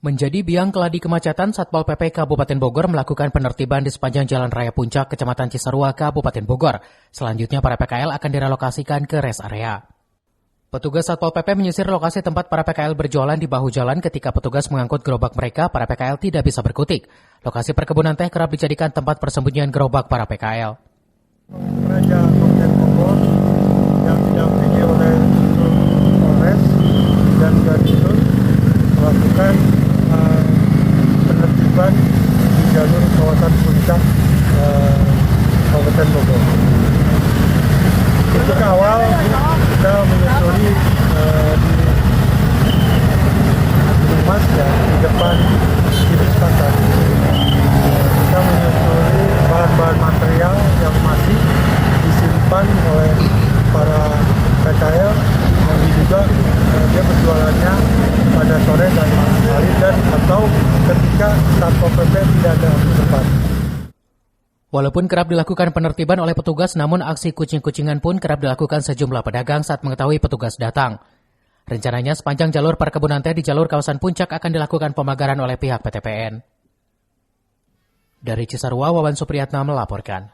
Menjadi biang keladi kemacetan, Satpol PP Kabupaten Bogor melakukan penertiban di sepanjang Jalan Raya Puncak, Kecamatan Cisarua, Kabupaten Bogor. Selanjutnya para PKL akan direlokasikan ke rest area. Petugas Satpol PP menyisir lokasi tempat para PKL berjualan di bahu jalan ketika petugas mengangkut gerobak mereka, para PKL tidak bisa berkutik. Lokasi perkebunan teh kerap dijadikan tempat persembunyian gerobak para PKL. Raja Kabupaten Bogor yang didampingi oleh Polres dan Gaditun melakukan penertiban di jalur kawasan puncak Kabupaten Bogor. Untuk awal kita menyusuri di Mas ya, di depan Kidus Pasar. Kita menyusuri bahan-bahan material yang masih disimpan oleh para PKL yang diduga dia berjualannya pada sore dan malam hari dan atau ketika Satpol PP tidak ada di tempat. Walaupun kerap dilakukan penertiban oleh petugas, namun aksi kucing-kucingan pun kerap dilakukan sejumlah pedagang saat mengetahui petugas datang. Rencananya sepanjang jalur perkebunan teh di jalur kawasan puncak akan dilakukan pemagaran oleh pihak PTPN. Dari Cisarua, Wawan Supriyatna melaporkan.